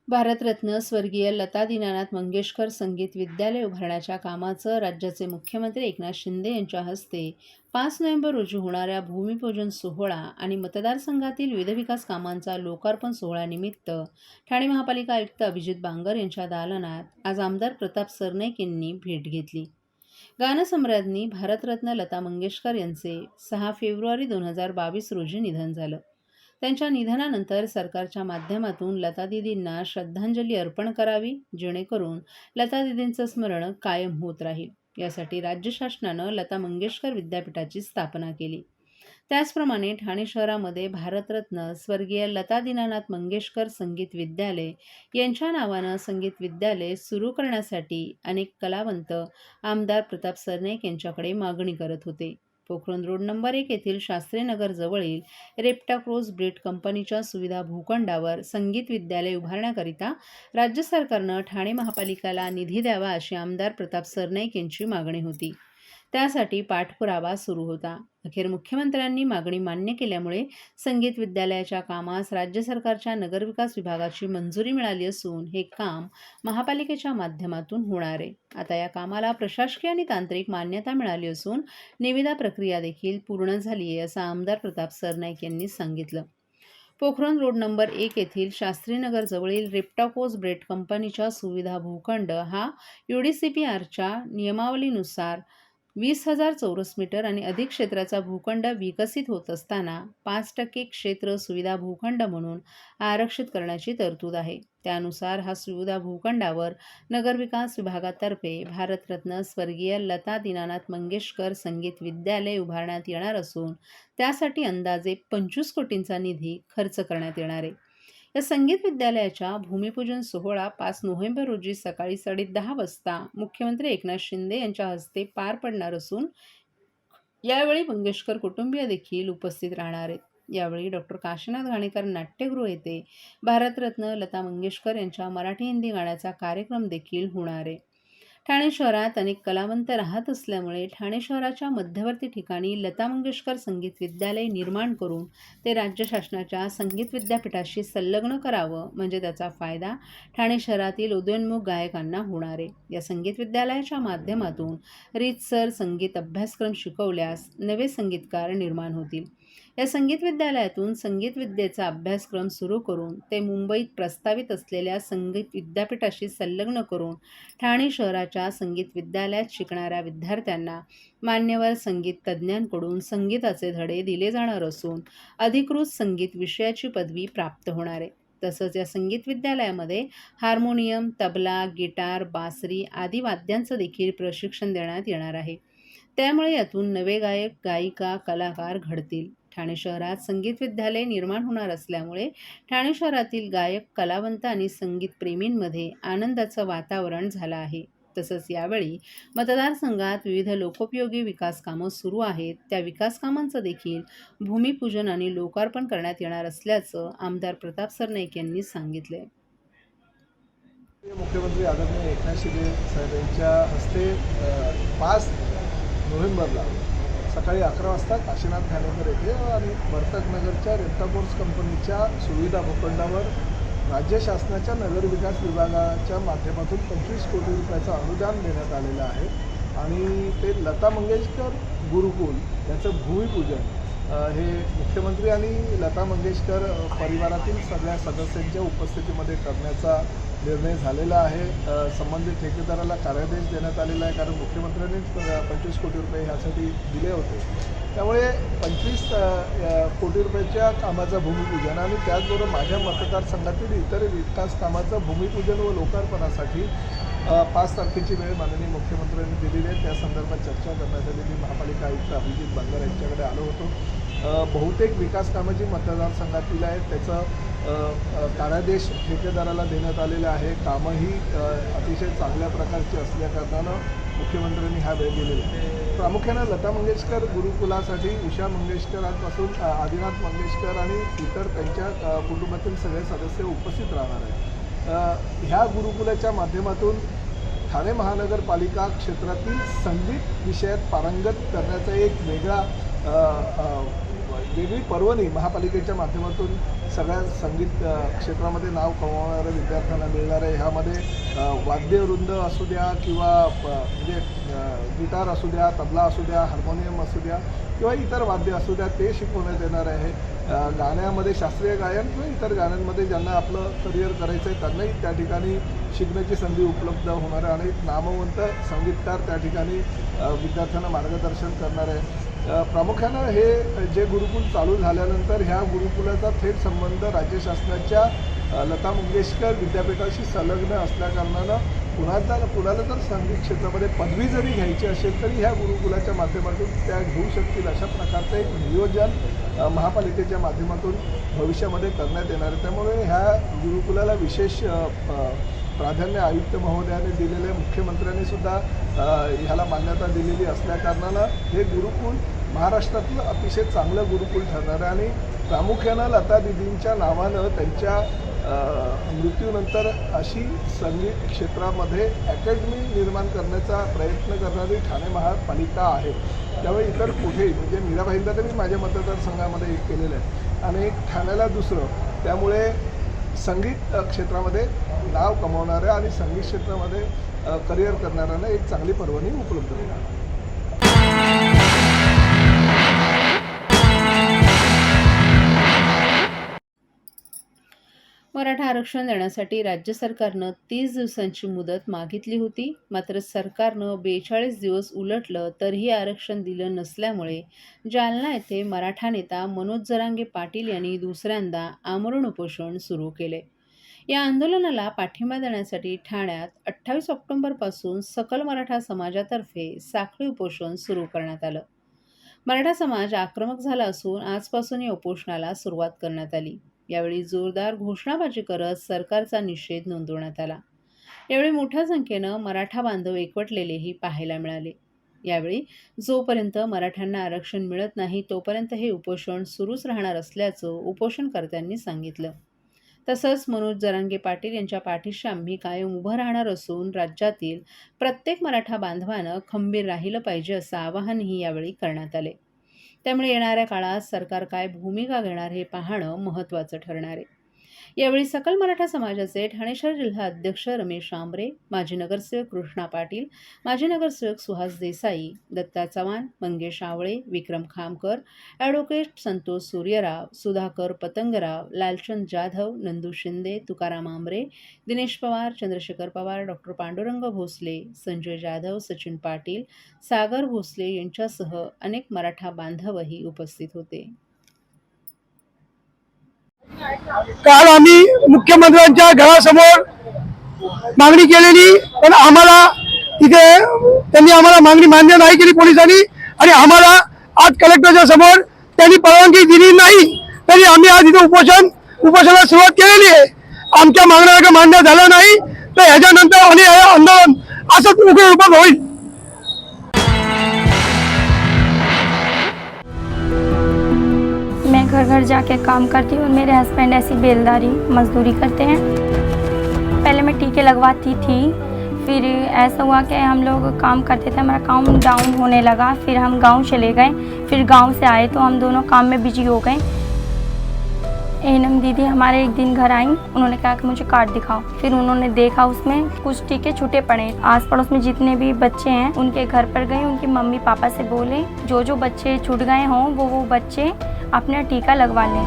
भारतरत्न स्वर्गीय लता दीनानाथ मंगेशकर संगीत विद्यालय उभारण्याच्या कामाचं राज्याचे मुख्यमंत्री एकनाथ शिंदे यांच्या हस्ते 5 नोव्हेंबर रोजी होणाऱ्या भूमिपूजन सोहळा आणि मतदारसंघातील विविध विकास कामांचा लोकार्पण सोहळ्यानिमित्त ठाणे महापालिका आयुक्त अभिजित बांगर यांच्या दालनात आज आमदार प्रताप सरनाईक यांनी भेट घेतली. गानसम्राज्ञी भारतरत्न लता मंगेशकर यांचे 6 फेब्रुवारी 2022 रोजी निधन झालं. त्यांच्या निधनानंतर सरकारच्या माध्यमातून लतादीदींना श्रद्धांजली अर्पण करावी, जेणेकरून लतादीदींचं स्मरण कायम होत राहील. यासाठी राज्य शासनानं लता मंगेशकर विद्यापीठाची स्थापना केली. त्याचप्रमाणे ठाणे शहरामध्ये भारतरत्न स्वर्गीय लता दीनानाथ मंगेशकर संगीत विद्यालय यांच्या नावानं संगीत विद्यालय सुरू करण्यासाठी अनेक कलावंत आमदार प्रताप सरनाईक यांच्याकडे मागणी करत होते. पोखरण रोड नंबर 1 येथील शास्त्रीनगर जवळील रेप्टाक्रोज ब्रेड कंपनीच्या सुविधा भूखंडावर संगीत विद्यालय उभारण्याकरिता राज्य सरकारनं ठाणे महापालिकेला निधी द्यावा अशी आमदार प्रताप सरनाईक यांची मागणी होती. त्यासाठी पाठपुरावा सुरू होता. अखेर मुख्यमंत्र्यांनी मागणी मान्य केल्यामुळे संगीत विद्यालयाच्या कामास राज्य सरकारच्या नगरविकास विभागाची मंजुरी मिळाली असून हे काम महापालिकेच्या माध्यमातून होणार आहे. आता या कामाला प्रशासकीय आणि तांत्रिक मान्यता मिळाली असून निविदा प्रक्रिया देखील पूर्ण झाली आहे, असं आमदार प्रताप सरनाईक यांनी सांगितलं. पोखरण रोड नंबर 1 येथील शास्त्रीनगर जवळील रेप्टाकोज ब्रेड कंपनीच्या सुविधा भूखंड हा UDCPRच्या नियमावलीनुसार 20,000 चौरस मीटर आणि अधिक क्षेत्राचा भूखंड विकसित होत असताना 5% क्षेत्र सुविधा भूखंड म्हणून आरक्षित करण्याची तरतूद आहे. त्यानुसार हा सुविधा भूखंडावर नगरविकास विभागातर्फे भारतरत्न स्वर्गीय लता दीनानाथ मंगेशकर संगीत विद्यालय उभारण्यात येणार असून त्यासाठी अंदाजे 25 कोटींचा निधी खर्च करण्यात येणार आहे. या संगीत विद्यालयाच्या भूमिपूजन सोहळा 5 नोव्हेंबर रोजी सकाळी 10:30 वाजता मुख्यमंत्री एकनाथ शिंदे यांच्या हस्ते पार पडणार असून यावेळी मंगेशकर कुटुंबीय देखील उपस्थित राहणार आहेत. यावेळी डॉक्टर काशीनाथ घाणेकर नाट्यगृह येथे भारतरत्न लता मंगेशकर यांच्या मराठी-हिंदी गाण्याचा कार्यक्रम देखील होणार आहे. ठाणे शहरात अनेक कलावंत राहत असल्यामुळे ठाणे शहराच्या मध्यवर्ती ठिकाणी लता मंगेशकर संगीत विद्यालय निर्माण करून ते राज्य शासनाच्या संगीत विद्यापीठाशी संलग्न करावं, म्हणजे त्याचा फायदा ठाणे शहरातील उदयोन्मुख गायकांना होणार आहे. या संगीत विद्यालयाच्या माध्यमातून रीतसर संगीत अभ्यासक्रम शिकवल्यास नवे संगीतकार निर्माण होतील. या संगीत विद्यालयातून संगीत विद्येचा अभ्यासक्रम सुरू करून ते मुंबईत प्रस्तावित असलेल्या संगीत विद्यापीठाशी संलग्न करून ठाणे शहराच्या संगीत विद्यालयात शिकणाऱ्या विद्यार्थ्यांना मान्यवर संगीत तज्ज्ञांकडून संगीताचे धडे दिले जाणार असून अधिकृत संगीत विषयाची पदवी प्राप्त होणार आहे. तसंच या संगीत विद्यालयामध्ये हार्मोनियम, तबला, गिटार, बासरी आदी वाद्यांचं देखील प्रशिक्षण देण्यात येणार आहे. त्यामुळे यातून नवे गायक, गायिका, कलाकार घडतील. ठाणे शहरात संगीत विद्यालय निर्माण होणार असल्यामुळे ठाणे शहरातील गायक, कलावंत आणि संगीत प्रेमींमध्ये आनंदाचं वातावरण झालं आहे. तसंच यावेळी मतदारसंघात विविध लोकोपयोगी विकास कामं सुरू आहेत. त्या विकास कामांचं देखील भूमिपूजन आणि लोकार्पण करण्यात येणार असल्याचं आमदार प्रताप सरनाईक यांनी सांगितले. मुख्यमंत्री आदरणीय एकनाथ शिंदे साहेब यांच्या हस्ते 5 नोव्हेंबरला सकाळी 11 वाजता काशीनाथ घाणेकर येथे आणि वर्तकनगरच्या रेप्टाकोज कंपनीच्या सुविधा भूखंडावर राज्य शासनाच्या नगरविकास विभागाच्या माध्यमातून 25 कोटी रुपयाचं अनुदान देण्यात आलेलं आहे आणि ते लता मंगेशकर गुरुकुल याचं भूमिपूजन हे मुख्यमंत्री आणि लता मंगेशकर परिवारातील सगळ्या सदस्यांच्या उपस्थितीमध्ये करण्याचा निर्णय झालेला आहे. संबंधित ठेकेदाराला कार्यादेश देण्यात आलेला आहे, कारण मुख्यमंत्र्यांनीच 25 कोटी रुपये ह्यासाठी दिले होते. त्यामुळे 25 कोटी रुपयाच्या कामाचं भूमिपूजन आणि त्याचबरोबर माझ्या मतदारसंघातील इतर विकास कामाचं भूमिपूजन व लोकार्पणासाठी 5 तारखेची वेळ माननीय मुख्यमंत्र्यांनी दिलेली आहे. त्या संदर्भात चर्चा करण्यासाठी मी महापालिका आयुक्त अभिजित बांगर यांच्याकडे आलो होतो. बहुतेक विकास कामं जी मतदारसंघातील आहेत त्याचं कार्यादेश ठेकेदाराला देण्यात आलेलं आहे. कामंही अतिशय चांगल्या प्रकारची असल्याकारणानं मुख्यमंत्र्यांनी हा वेळ दिलेला आहे. प्रामुख्यानं लता मंगेशकर गुरुकुलासाठी उषा मंगेशकरांपासून आदिनाथ मंगेशकर आणि इतर त्यांच्या कुटुंबातील सगळे सदस्य उपस्थित राहणार आहेत. ह्या गुरुकुलाच्या माध्यमातून ठाणे महानगरपालिका क्षेत्रातील संगीत विषयात पारंगत करण्याचा एक वेगळा वेगळी पर्वणी महापालिकेच्या माध्यमातून सगळ्या संगीत क्षेत्रामध्ये नाव कमावणाऱ्या विद्यार्थ्यांना मिळणार आहे. ह्यामध्ये वाद्यवृंद असू द्या किंवा म्हणजे गिटार असू द्या, तबला असू द्या, हार्मोनियम असू द्या किंवा इतर वाद्य असू द्या, ते शिकवण्यात येणार आहे. गाण्यामध्ये शास्त्रीय गायन किंवा इतर गाण्यांमध्ये ज्यांना आपलं करिअर करायचं आहे त्यांनाही त्या ठिकाणी शिकण्याची संधी उपलब्ध होणार आहे आणि नामवंत संगीतकार त्या ठिकाणी विद्यार्थ्यांना मार्गदर्शन करणार आहे. प्रामुख्यानं हे जे गुरुकुल चालू झाल्यानंतर ह्या गुरुकुलाचा थेट संबंध राज्य शासनाच्या लता मंगेशकर विद्यापीठाशी संलग्न असल्याकारणानं कुणाला जर संगीत क्षेत्रामध्ये पदवी जरी घ्यायची असेल तरी ह्या गुरुकुलाच्या माध्यमातून त्या घेऊ शकतील अशा प्रकारचं एक नियोजन महापालिकेच्या माध्यमातून भविष्यामध्ये करण्यात येणार आहे. त्यामुळे ह्या गुरुकुलाला विशेष प्राधान्य आयुक्त महोदयाने दिलेले, मुख्यमंत्र्यांनी सुद्धा ह्याला मान्यता दिलेली असल्याकारणानं हे गुरुकुल महाराष्ट्रातलं अतिशय चांगलं गुरुकुल ठरणार आहे आणि प्रामुख्यानं लता दिदींच्या नावानं त्यांच्या मृत्यूनंतर अशी संगीत क्षेत्रामध्ये अकॅडमी निर्माण करण्याचा प्रयत्न करणारी ठाणे महापालिका आहे. त्यामुळे इतर कुठेही म्हणजे मीराबाईंना तरी माझ्या मतदारसंघामध्ये एक केलेलं आहे आणि एक ठाण्याला दुसरं. त्यामुळे संगीत क्षेत्रामध्ये नाव कमावणाऱ्या आणि संगीत क्षेत्रामध्ये करिअर करणाऱ्यांना एक चांगली पर्वणी उपलब्ध होणार. मराठा आरक्षण देण्यासाठी राज्य सरकारनं 30 दिवसांची मुदत मागितली होती. मात्र सरकारनं 42 दिवस उलटलं तरीही आरक्षण दिलं नसल्यामुळे जालना येथे मराठा नेता मनोज जरांगे पाटील यांनी दुसऱ्यांदा आमरण उपोषण सुरू केले. या आंदोलनाला पाठिंबा देण्यासाठी ठाण्यात 28 ऑक्टोबरपासून सकल मराठा समाजातर्फे साखळी उपोषण सुरू करण्यात आलं. मराठा समाज आक्रमक झाला असून आजपासून या उपोषणाला सुरुवात करण्यात आली. यावेळी जोरदार घोषणाबाजी करत सरकारचा निषेध नोंदवण्यात आला. यावेळी मोठ्या संख्येनं मराठा बांधव एकवटलेलेही पाहायला मिळाले. यावेळी जोपर्यंत मराठ्यांना आरक्षण मिळत नाही तोपर्यंत हे उपोषण सुरूच राहणार असल्याचं उपोषणकर्त्यांनी सांगितलं. तसंच मनोज जरांगे पाटील यांच्या पाठीशी आम्ही कायम उभं राहणार असून राज्यातील प्रत्येक मराठा बांधवानं खंबीर राहिलं पाहिजे असं आवाहनही यावेळी करण्यात आले. त्यामुळे येणाऱ्या काळात सरकार काय भूमिका घेणार हे पाहणं महत्त्वाचं ठरणार आहे. यावेळी सकल मराठा समाजाचे ठाणे शहर जिल्हा अध्यक्ष रमेश आंबरे, माजी नगरसेवक कृष्णा पाटील, माजी नगरसेवक सुहास देसाई, दत्ता चव्हाण, मंगेश आवळे, विक्रम खामकर, ॲडव्होकेट संतोष सूर्यराव, सुधाकर पतंगराव, लालचंद जाधव, नंदू शिंदे, तुकाराम आंबरे, दिनेश पवार, चंद्रशेखर पवार, डॉक्टर पांडुरंग भोसले, संजय जाधव, सचिन पाटील, सागर भोसले यांच्यासह अनेक मराठा बांधवही उपस्थित होते. काल आम्ही मुख्यमंत्र्यांच्या घरासमोर मागणी केलेली, पण आम्हाला तिथे त्यांनी आम्हाला मागणी मान्य नाही केली पोलिसांनी आणि आम्हाला आज कलेक्टरच्या समोर त्यांनी परवानगी दिली नाही. तरी आम्ही आज इथे उपोषणाला सुरुवात केलेली आहे. आमच्या मागण्या मान्य झालं नाही तर ह्याच्यानंतर आणि हे आंदोलन असंच उग्र रूपात होईल. मैं घर घर जाके काम करती हूँ और मेरे हस्बैंड ऐसी बेलदारी मजदूरी करते हैं. पहले मैं टीके लगवाती थी, फिर ऐसा हुआ कि हम लोग काम करते थे, हमारा काम डाउन होने लगा. फिर हम गांव चले गए, फिर गांव से आए तो हम दोनों काम में बिजी हो गए. एनम दीदी हमारे एक दिन घर आई, उन्होंने कहा कि मुझे कार्ड दिखाओ. फिर उन्होंने देखा उसमें कुछ टीके छूटे पड़े. आस पड़ोस में जितने भी बच्चे हैं उनके घर पर गए, उनकी मम्मी पापा से बोले जो जो बच्चे छूट गए हों वो बच्चे अपना टीका लगवा लें.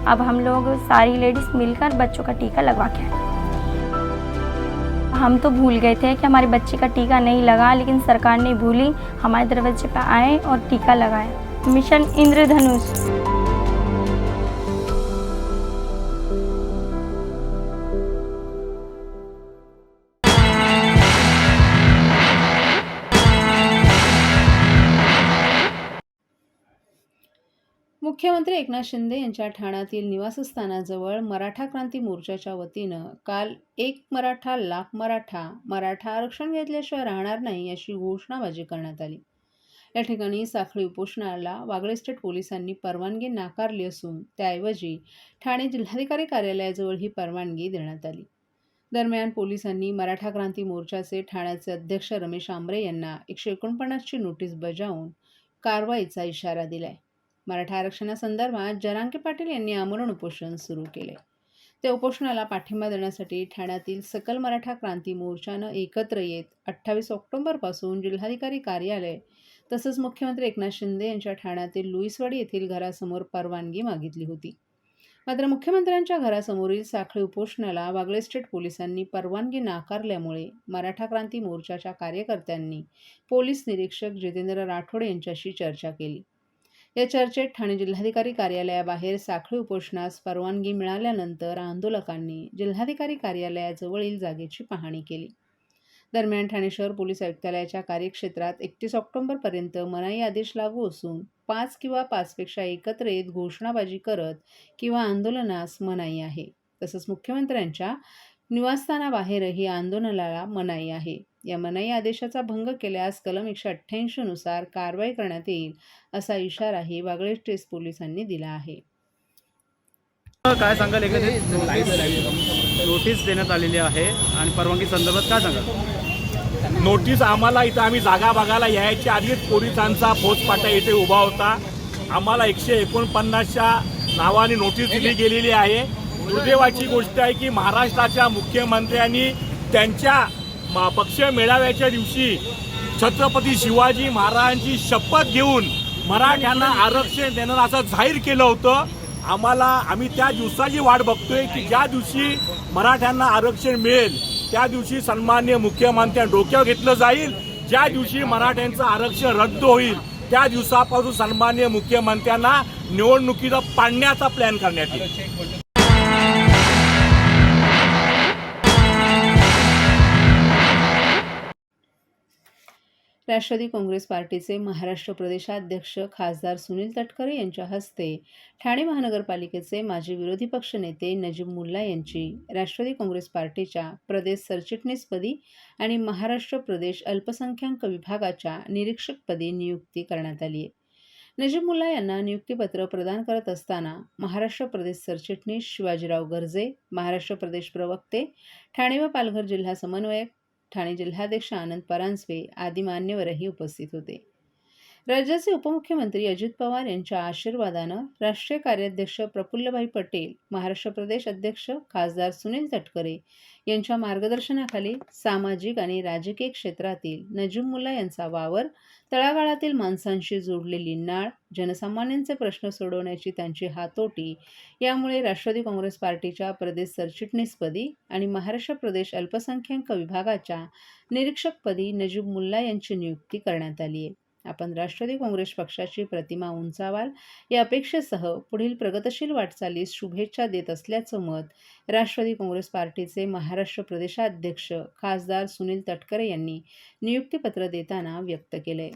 अब हम लोग सारी लेडीज मिलकर बच्चों का टीका लगवा के आए. हम तो भूल गए थे कि हमारे बच्चे का टीका नहीं लगा, लेकिन सरकार ने भूली, हमारे दरवाजे पर आए और टीका लगाया. मिशन इंद्रधनुष. मुख्यमंत्री एकनाथ शिंदे यांच्या ठाण्यातील निवासस्थानाजवळ मराठा क्रांती मोर्चाच्या वतीनं काल एक मराठा लाख मराठा, मराठा आरक्षण घेतल्याशिवाय राहणार नाही अशी घोषणाबाजी करण्यात आली. या ठिकाणी साखळी उपोषणाला वागळे स्टेट पोलिसांनी परवानगी नाकारली असून त्याऐवजी ठाणे जिल्हाधिकारी कार्यालयाजवळ ही परवानगी देण्यात आली. दरम्यान पोलिसांनी मराठा क्रांती मोर्चाचे ठाण्याचे अध्यक्ष रमेश आंबरे यांना 149 ची नोटीस बजावून कारवाईचा इशारा दिलाय. मराठा आरक्षणासंदर्भात जरांगे पाटील यांनी आमरण उपोषण सुरू केले. त्या उपोषणाला पाठिंबा देण्यासाठी ठाण्यातील सकल मराठा क्रांती मोर्चानं एकत्र येत 28 ऑक्टोबरपासून जिल्हाधिकारी कार्यालय तसंच मुख्यमंत्री एकनाथ शिंदे यांच्या ठाण्यातील लुईसवाडी येथील घरासमोर परवानगी मागितली होती. मात्र मुख्यमंत्र्यांच्या घरासमोरील साखळी उपोषणाला वागळे स्टेट पोलिसांनी परवानगी नाकारल्यामुळे मराठा क्रांती मोर्चाच्या कार्यकर्त्यांनी पोलीस निरीक्षक जितेंद्र राठोड यांच्याशी चर्चा केली. या चर्चेत ठाणे जिल्हाधिकारी कार्यालयाबाहेर साखळी उपोषणास परवानगी मिळाल्यानंतर आंदोलकांनी जिल्हाधिकारी कार्यालयाजवळील जागेची पाहणी केली. दरम्यान ठाणे शहर पोलीस आयुक्तालयाच्या कार्यक्षेत्रात 31 ऑक्टोबरपर्यंत मनाई आदेश लागू असून 5 किंवा 5 पेक्षा एकत्र येत घोषणाबाजी करत किंवा आंदोलनास मनाई आहे. तसंच मुख्यमंत्र्यांच्या निवासस्थानाबाहेरही आंदोलनाला मनाई आहे. या मनाई आदेशाचा भंग केल्यास कलम 188 नुसार कारवाई करण्यात येईल असा इशाराही वागळे स्टेट पोलिसांनी दिला आहे. काय सांगाल, एकंदरीत नोटीस देण्यात आलेली आहे आणि परवानगी संदर्भात काय सांगाल? नोटीस आम्हाला इथं आम्ही जागा बघायला यायच्या आधीच पोलिसांचा फौजफाटा इथे उभा होता. आम्हाला 149च्या नावाने नोटीस दिली गेलेली आहे. दुर्दैवाची गोष्ट आहे की महाराष्ट्राच्या मुख्यमंत्र्यांनी त्यांच्या पक्ष मेळाव्याच्या दिवशी छत्रपती शिवाजी महाराजांची शपथ घेऊन मराठ्यांना आरक्षण देणार असं जाहीर केलं होतं. आम्ही त्या दिवसाची वाट बघतोय की ज्या दिवशी मराठ्यांना आरक्षण मिळेल त्या दिवशी सन्माननीय मुख्यमंत्र्यांनी डोक्यावर घेतलं जाईल. ज्या दिवशी मराठ्यांचं आरक्षण रद्द होईल त्या दिवसापासून सन्माननीय मुख्यमंत्र्यांना निवडणुकीचा पाडण्याचा प्लॅन करण्यात येईल. राष्ट्रवादी काँग्रेस पार्टीचे महाराष्ट्र प्रदेशाध्यक्ष खासदार सुनील तटकरे यांच्या हस्ते ठाणे महानगरपालिकेचे माजी विरोधी पक्षनेते नजीब मुल्ला यांची राष्ट्रवादी काँग्रेस पार्टीच्या प्रदेश सरचिटणीसपदी आणि महाराष्ट्र प्रदेश अल्पसंख्याक विभागाच्या निरीक्षकपदी नियुक्ती करण्यात आली आहे. नजीब मुल्ला यांना नियुक्तीपत्र प्रदान करत असताना महाराष्ट्र प्रदेश सरचिटणीस शिवाजीराव गर्जे, महाराष्ट्र प्रदेश प्रवक्ते, ठाणे व पालघर जिल्हा समन्वयक, ठाणे जिल्हाध्यक्ष आनंद परांजपे आदी मान्यवरही उपस्थित होते. राज्याचे उपमुख्यमंत्री अजित पवार यांच्या आशीर्वादानं राष्ट्रीय कार्याध्यक्ष प्रफुल्लभाई पटेल, महाराष्ट्र प्रदेश अध्यक्ष खासदार सुनील तटकरे यांच्या मार्गदर्शनाखाली सामाजिक आणि राजकीय क्षेत्रातील नजीब मुल्ला यांचा वावर, तळागाळातील माणसांशी जोडलेली नाळ, जनसामान्यांचे प्रश्न सोडवण्याची त्यांची हातोटी यामुळे राष्ट्रवादी काँग्रेस पार्टीच्या प्रदेश सरचिटणीसपदी आणि महाराष्ट्र प्रदेश अल्पसंख्याक विभागाच्या निरीक्षकपदी नजीब मुल्ला यांची नियुक्ती करण्यात आली आहे. आपण राष्ट्रवादी काँग्रेस पक्षाची प्रतिमा उंचावाल या अपेक्षेसह पुढील प्रगतशील वाटचालीस शुभेच्छा देत असल्याचं मत राष्ट्रवादी काँग्रेस पार्टीचे महाराष्ट्र प्रदेशाध्यक्ष खासदार सुनील तटकरे यांनी नियुक्तीपत्र देताना व्यक्त केले.